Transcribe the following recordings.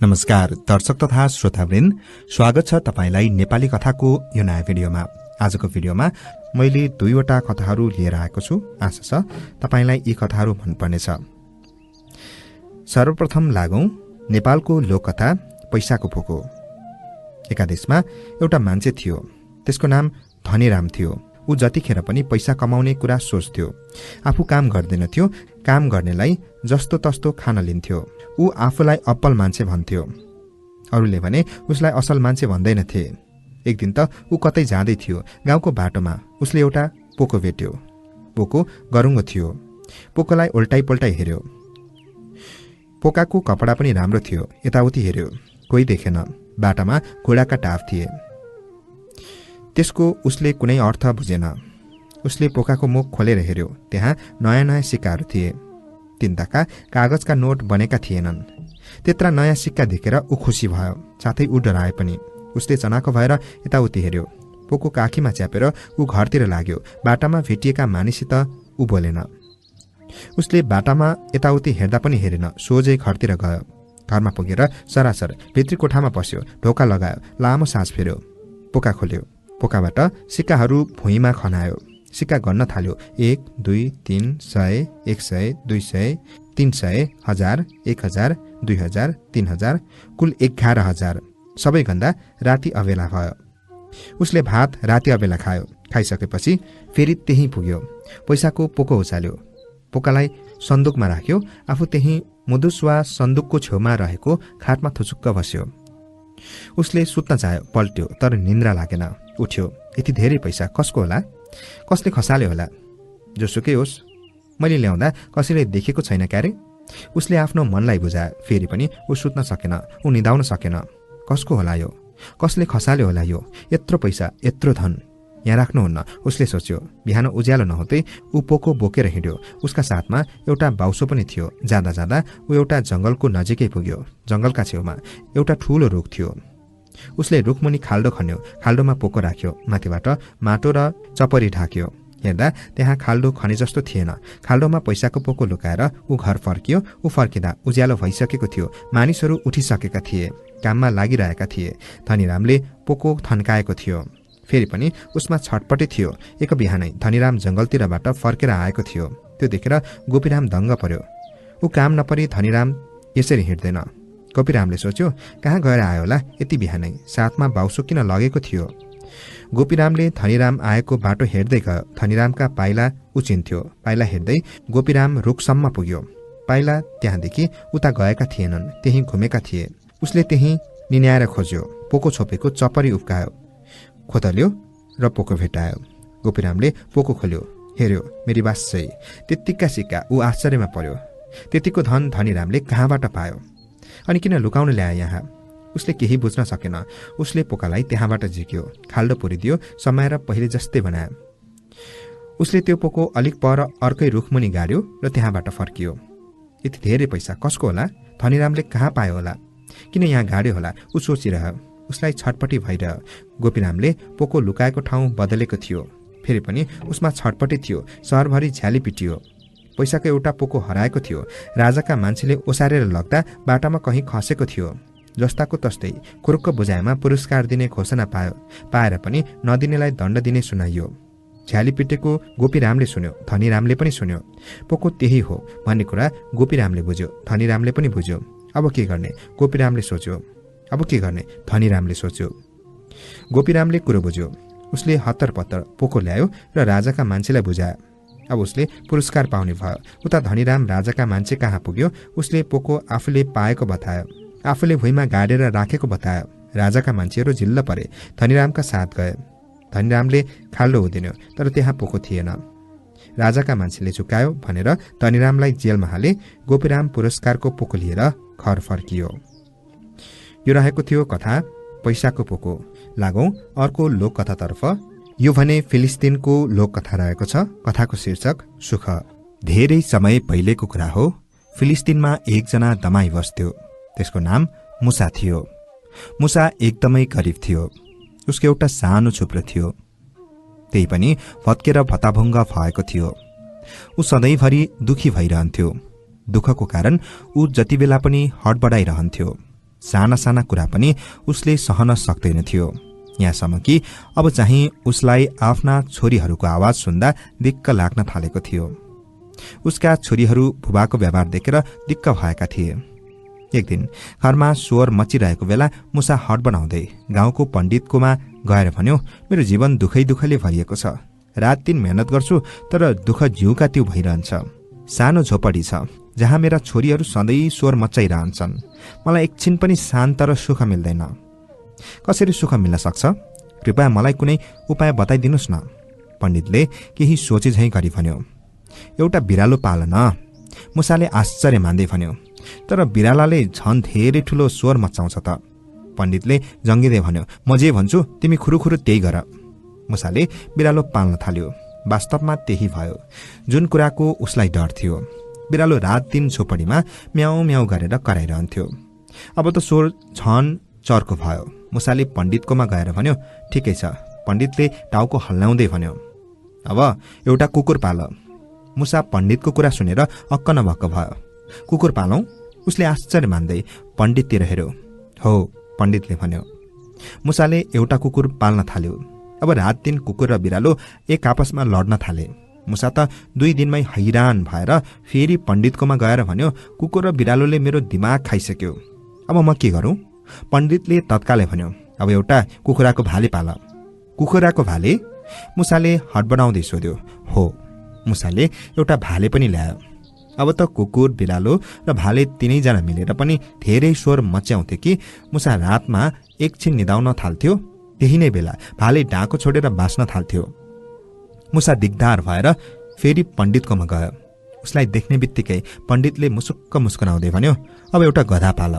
नमस्कार दर्शक तथा श्रोतावृन्द, स्वागत छ तपाईलाई नेपाली कथाको यो नयाँ भिडियोमा। आजको भिडियोमा मैले दुईवटा कथाहरू लिएर आएको छु। आशा छ तपाईलाई यी कथाहरू मनपर्नेछ। सर्वप्रथम लागौं नेपालको लोककथा पैसाको पोको। एका देशमा एउटा मान्छे थियो। त्यसको नाम धनीराम थियो। ऊ जतिखेर पनि पैसा कमाउने कुरा सोच्थ्यो। आफू काम गर्दैन थियो, काम गर्नेलाई जस्तो तस्तो खान लिन्थ्यो। ऊ आफूलाई अब्बल मान्छे भन्थ्यो, अरूले भने उसलाई असल मान्छे भन्दैनथे। एक दिन त ऊ कतै जाँदै थियो। गाउँको बाटोमा उसले एउटा पोको भेट्यो। पोको गरुङ्गो थियो। पोकोलाई उल्टाइ पल्टाइ हेर्यो। पोकाको कपडा पनि राम्रो थियो। यताउति हेर्यो, कोही देखेन। बाटामा घोडाका टाप थिए। त्यसको उसले कुनै अर्थ बुझेन। उसले पोकाको मुख खोलेर हेर्यो। त्यहाँ नयाँ नयाँ सिक्काहरू थिए। तिनताका कागजका नोट बनेका थिएनन्। त्यत्रा नयाँ सिक्का देखेर ऊ खुसी भयो, साथै ऊ डराए पनि। उसले चनाको भएर यताउति हेर्यो। पोको काखीमा च्यापेर ऊ घरतिर लाग्यो। बाटामा भेटिएका मानिससित ऊ बोलेन। उसले बाटामा यताउति हेर्दा पनि हेरेन, सोझै घरतिर गयो। घरमा पुगेर सरासर भित्री कोठामा पस्यो। ढोका लगायो। लामो सास फेर्यो। पोका खोल्यो। पोकाबाट सिक्काहरू भुइँमा खनायो। सिक्का गन्न थाल्यो। 1, 2, 3, 100, 100, 200, 300, 1000, 1000, 2000, 3000, कुल 11000। सबै गन्दा राति अबेला भयो। उसले भात राति अबेला खायो। खाइसकेपछि फेरि त्यही पुग्यो। पैसाको पोको उचाल्यो। पोकालाई सन्दुकमा राख्यो। आफू त्यही मुदुस वा सन्दुकको छेउमा रहेको खाटमा थुचुक्क बस्यो। उसले सुत्न चाह्यो, पल्ट्यो, तर निन्द्रा लागेन। उठ्यो। यति धेरै पैसा कसको होला? कसले खसाल्यो होला? जोसुकै होस्, मैले ल्याउँदा कसैले देखेको छैन क्यारे? उसले आफ्नो मनलाई बुझायो। फेरि पनि ऊ सुत्न सकेन। ऊ निदाउन सकेन। कसको होला यो? कसले खसाल्यो होला यो? यत्रो पैसा, यत्रो धन यहाँ राख्नुहुन्न, उसले सोच्यो। बिहान उज्यालो नहुँदै ऊ पोको बोकेर हिँड्यो। उसका साथमा एउटा बाउसो पनि थियो। जाँदा जाँदा ऊ एउटा जंगलको नजिकै पुग्यो। जंगलका छेउमा एउटा ठूलो रुख थियो। उसले रुखमुनि खाल्डो खन्यो। खाल्डोमा पोको राख्यो। माथिबाट माटो र चपरी ढाक्यो। हेर्दा त्यहाँ खाल्डो खने जस्तो थिएन। खाल्डोमा पैसाको पोको लुकाएर ऊ घर फर्कियो। ऊ फर्किँदा उज्यालो भइसकेको थियो। मानिसहरू उठिसकेका थिए, काममा लागिरहेका थिए। धनीरामले पोको थन्काएको थियो। फेरि पनि उसमा छटपटी थियो। एक बिहानै धनीराम जंगलतिरबाट फर्केर आएको थियो। त्यो देखेर गोपीराम दङ्ग पर्यो। ऊ काम नपरी धनीराम यसरी हिँड्दैन। गोपीरामले सोच्यो, कहाँ गएर आयो होला यति बिहानै? साथमा बाउसो किन लगेको थियो? गोपीरामले धनीराम आएको बाटो हेर्दै गयो। धनीरामका पाइला उचिन्थ्यो। पाइला हेर्दै गोपीराम रुखसम्म पुग्यो। पाइला त्यहाँदेखि उता गएका थिएनन्, त्यही घुमेका थिए। उसले त्यही निन्याएर खोज्यो। पोको छोपेको चपरी उब्कायो, खोतल्यो र पोको भेटायो। गोपीरामले पोको खोल्यो, हेर्यो, मेरी बासै त्यत्तिका सिक्का। ऊ आश्चर्यमा पर्यो। त्यतिको धन धनीरामले कहाँबाट पायो? अनि किन लुकाउन ल्याए यहाँ? उसले केही बुझ्न सकेन। उसले पोकालाई त्यहाँबाट झिक्यो, खाल्डो पुरिदियो, समाएर पहिले जस्तै बनायो। उसले त्यो पोको अलिक पर अर्कै रुखमुनि गाड्यो र त्यहाँबाट फर्कियो। यति धेरै पैसा कसको होला? धनीरामले कहाँ पायो होला? किन यहाँ गाड्यो होला? ऊ सोचिरह्यो। उसलाई छटपटी भइरह्यो। गोपीरामले पोको लुकाएको ठाउँ बदलेको थियो। फेरि पनि उसमा छटपटी थियो। सहरभरि झ्याली पिटियो। पैसाको एउटा पोको हराएको थियो। राजाका मान्छेले ओसारेर लग्दा बाटामा कहीँ खसेको थियो। जस्ताको तस्तै खुरुक्क बुझाएमा पुरस्कार दिने घोषणा पायो। पाएर पनि नदिनेलाई दण्ड दिने सुनाइयो। झ्याली पिटेको गोपीरामले सुन्यो। धनीरामले पनि सुन्यो। पोको त्यही हो भन्ने कुरा गोपीरामले बुझ्यो। धनीरामले पनि बुझ्यो। अब के गर्ने? गोपीरामले सोच्यो। अब के गर्ने? धनीरामले सोच्यो। गोपीरामले कुरो बुझ्यो। उसले हत्तर पत्तर पोको ल्यायो र राजाका मान्छेलाई बुझायो। अब उसले पुरस्कार पाउने भयो। उता धनीराम राजाका मान्छे कहाँ पुग्यो। उसले पोको आफूले पाएको बतायो। आफूले भुइँमा गाडेर राखेको बतायो। राजाका मान्छेहरू जिल्ल परे। धनीरामका साथ गए। धनीरामले खाल्डो उदिन्यो, तर त्यहाँ पोको थिएन। राजाका मान्छेले झुकायो भनेर धनीरामलाई जेलमा हाले। गोपीराम पुरस्कारको पोको लिएर घर फर्कियो। यो रहेको थियो कथा पैसाको पोको। लागौं अर्को लोककथातर्फ। यो भने फिलिस्तिनको लोककथा रहेको छ। कथाको शीर्षक सुख। धेरै समय पहिलेको कुरा हो। फिलिस्तिनमा एकजना दमाई बस्थ्यो। त्यसको नाम मुसा थियो। मुसा एकदमै गरिब थियो। उसको एउटा सानो छुप्रो थियो। त्यही पनि भत्केर भताभुङ्ग भएको थियो। ऊ सधैँभरि दुखी भइरहन्थ्यो। दुःखको कारण ऊ जति बेला पनि हडबडाइरहन्थ्यो। साना साना कुरा पनि उसले सहन सक्दैनथ्यो। यहाँसम्म कि अब चाहिँ उसलाई आफ्ना छोरीहरूको आवाज सुन्दा दिक्क लाग्न थालेको थियो। उसका छोरीहरू बुबाको व्यवहार देखेर दिक्क भएका थिए। एक दिन घरमा स्वर मचिरहेको बेला मुसा हट बनाउँदै गाउँको पण्डितकोमा गएर भन्यो, मेरो जीवन दुखैले भरिएको छ। रात दिन मेहनत गर्छु तर दुःख जिउका त्यो भइरहन्छ। सानो झोपडी छ जहाँ मेरा छोरीहरू सधैँ स्वर मचाइरहन्छन्। मलाई एकछिन पनि शान्त र सुख मिल्दैन। कसरी सुख मिल्न सक्छ? कृपया मलाई कुनै उपाय बताइदिनुहोस् न। पण्डितले केही सोचे झैँ गरी भन्यो, एउटा बिरालो पाल न। मुसाले आश्चर्य मान्दै भन्यो, तर बिरालाले झन् धेरै ठुलो स्वर मचाउँछ त। पण्डितले जङ्गिँदै भन्यो, म जे भन्छु तिमी खुरुखुरु त्यही गर। मुसाले बिरालो पाल्न थाल्यो। वास्तवमा त्यही भयो जुन कुराको उसलाई डर थियो। बिरालो रात दिन झोपडीमा म्याउ म्याउ गरेर कराइरहन्थ्यो। अब त स्वर झन चर्को भयो। मुसाले पण्डितकोमा गएर भन्यो, ठिकै छ। पण्डितले टाउको हल्लाउँदै भन्यो, अब एउटा कुकुर पाल। मुसा पण्डितको कुरा सुनेर अक्क नभक्क भयो। कुकुर पालौं? उसले आश्चर्य मान्दै पण्डिततिर हेर्यो। हो, पण्डितले भन्यो। मुसाले एउटा कुकुर पाल्न थाल्यो। अब रात दिन कुकुर र बिरालो एक आपसमा लड्न थाले। मुसा त 2 दिनमै हैरान भएर फेरि पण्डितकोमा गएर भन्यो, कुकुर र बिरालोले मेरो दिमाग खाइसक्यो। अब म के गरौँ? पण्डितले तत्कालै भन्यो, अब एउटा कुखुराको भाले पाल। कुखुराको भाले? मुसाले हडबडाउँदै सोध्यो। हो। मुसाले एउटा भाले पनि ल्यायो। अब त कुकुर, बिरालो र भाले तीनैजना मिलेर पनि धेरै स्वर मच्याउँथे कि मुसा रातमा एकछिन निदाउन थाल्थ्यो। त्यही नै बेला भाले डाँको छोडेर बाँच्न थाल्थ्यो। मुसा दिगदार भएर फेरि पण्डितकोमा गयो। उसलाई देख्ने बित्तिकै पण्डितले मुसुक्क मुस्कुराउँदै भन्यो, अब एउटा गधा पाल।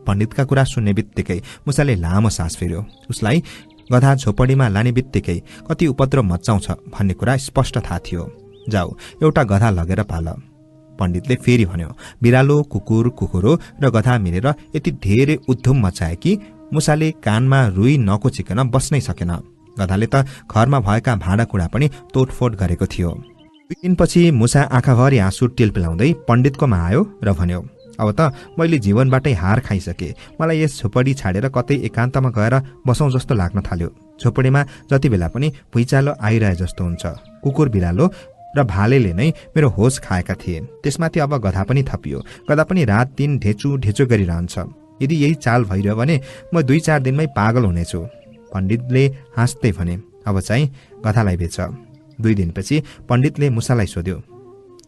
पण्डितका कुरा सुन्ने बित्तिकै मुसाले लामो सास फेर्यो। उसलाई गधा झोपडीमा लाने बित्तिकै कति उपद्रव मचाउँछ भन्ने कुरा स्पष्ट थाहा थियो। जाऊ, एउटा गधा लगेर पाल। पण्डितले फेरि भन्यो। बिरालो, कुकुर, कुकुरो र गधा मिलेर यति धेरै उद्धुम मचाए कि मुसाले कानमा रुई नकोचिकन बस्नै सकेन। गधाले त घरमा भएका भाँडाकुँडा पनि तोडफोड गरेको थियो। 2 दिनपछि मुसा आँखाभरि आँसु टिलपिलाउँदै पण्डितकोमा आयो र भन्यो, अब त मैले जीवनबाटै हार खाइसके। मलाई यस झोपडी छाडेर कतै एकान्तमा गएर बसौँ जस्तो लाग्न थाल्यो। झोपडीमा जति बेला पनि भुइँचालो आइरहे जस्तो हुन्छ। कुकुर, बिरालो र भालेले नै मेरो होस खाएका थिए। त्यसमाथि अब गधा पनि थपियो। गधा पनि रात दिन ढेचु गरिरहन्छ। यदि यही चाल भइरह्यो भने म 2-4 दिनमै पागल हुनेछु। पण्डितले हाँस्दै भने, अब चाहिँ गधालाई बेच। 2 दिनपछि पण्डितले मुसालाई सोध्यो,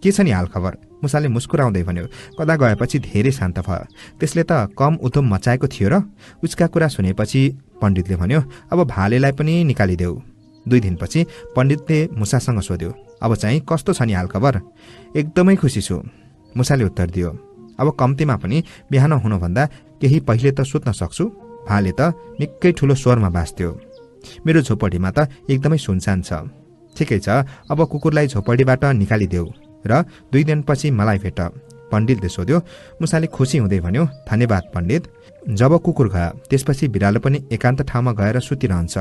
के छ नि हाल खबर? मुसाले मुस्कुराउँदै भन्यो, गधा गएपछि धेरै शान्त भयो। त्यसले त कम उद्धम मचाएको थियो र? उसका कुरा सुनेपछि पण्डितले भन्यो, अब भालेलाई पनि निकालिदेऊ। 2 दिनपछि पण्डितले मुसासँग सोध्यो, अब चाहिँ कस्तो छ नि हाल खबर? एकदमै खुसी छु, मुसाले उत्तर दियो। अब कम्तीमा पनि बिहान हुनुभन्दा केही पहिले त सुत्न सक्छु। भाले त निकै ठुलो स्वरमा बाँच्थ्यो। मेरो झोपडीमा त एकदमै सुनसान छ। ठिकै छ, अब कुकुरलाई झोपडीबाट निकालिदेऊ र 2 दिनपछि मलाई भेट। पण्डितले सोध्यो। मुसाले खुसी हुँदै भन्यो, धन्यवाद पण्डित। जब कुकुर गयो त्यसपछि बिरालो पनि एकान्त ठाउँमा गएर सुतिरहन्छ।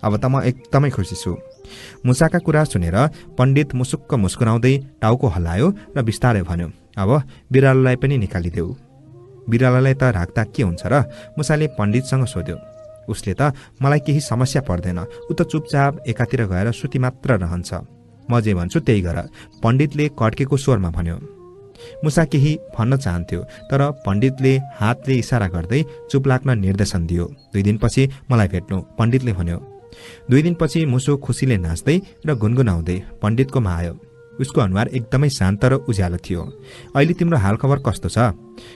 अब त म एकदमै खुसी छु। मुसाका कुरा सुनेर पण्डित मुसुक्क मुस्कुराउँदै टाउको हल्लायो र बिस्तारै भन्यो, अब बिरालोलाई पनि निकालिदेऊ। बिरालोलाई त राख्दा के हुन्छ र? मुसाले पण्डितसँग सोध्यो। उसले त मलाई केही समस्या पर्दैन। ऊ त चुपचाप एकातिर गएर सुति मात्र रहन्छ। म जे भन्छु त्यही गर, पण्डितले कड्केको स्वरमा भन्यो। मुसा केही भन्न चाहन्थ्यो तर पण्डितले हातले इसारा गर्दै चुप लाग्न निर्देशन दियो। 2 दिनपछि मलाई भेट्नु, पण्डितले भन्यो। 2 दिनपछि मुसो खुसीले नाच्दै र गुनगुनाउँदै पण्डितकोमा आयो। उसको अनुहार एकदमै शान्त र उज्यालो थियो। अहिले तिम्रो हालखबर कस्तो छ?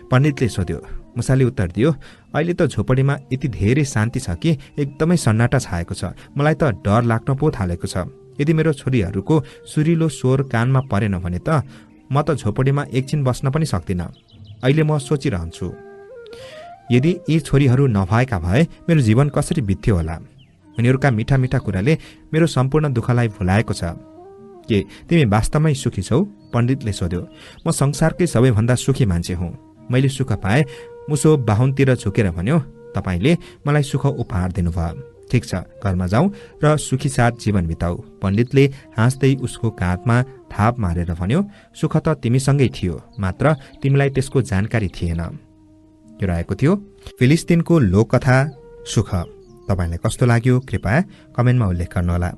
पण्डितले सोध्यो। मुसाले उत्तर दियो, अहिले त झोपडीमा यति धेरै शान्ति छ कि एकदमै सन्नाटा छाएको छ। मलाई त डर लाग्न पो थालेको छ। यदि मेरो छोरीहरूको सुरिलो स्वर कानमा परेन भने त म त झोपडीमा एकछिन बस्न पनि सक्दिनँ। अहिले म सोचिरहन्छु, यदि यी छोरीहरू नभएका भए मेरो जीवन कसरी बित्थ्यो होला। उनीहरूका मिठा मिठा कुराले मेरो सम्पूर्ण दुःखलाई भुलाएको छ। के तिमी वास्तवमै सुखी छौ? पण्डितले सोध्यो। म संसारकै सबैभन्दा सुखी मान्छे हुँ। मैले सुख पाए। मुसो बाहुनतिर झुकेर भन्यो, तपाईले मलाई सुख उपहार दिनुभयो। ठिक छ, घरमा जाउँ र सुखी साथ जीवन बिताऊ। पण्डितले हाँस्दै उसको काँधमा थाप मारेर भन्यो, सुख त तिमीसँगै थियो, मात्र तिमीलाई त्यसको जानकारी थिएन। यो रहेको थियो फिलिस्तिनको लोककथा सुख। तपाईलाई कस्तो लाग्यो कृपया कमेन्टमा उल्लेख गर्नुहोला।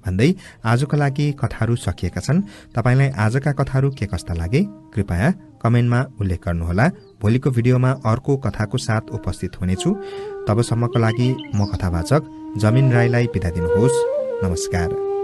भन्दै आजको लागि कथाहरू सकिएका छन्। तपाईलाई आजका कथाहरू के कस्ता लागे कृपया कमेन्टमा उल्लेख गर्नुहोला। भोलिको भिडियोमा अर्को कथाको साथ उपस्थित हुनेछु। तबसम्मको लागि म कथावाचक जमिन राईलाई बिदा दिनुहोस्। नमस्कार।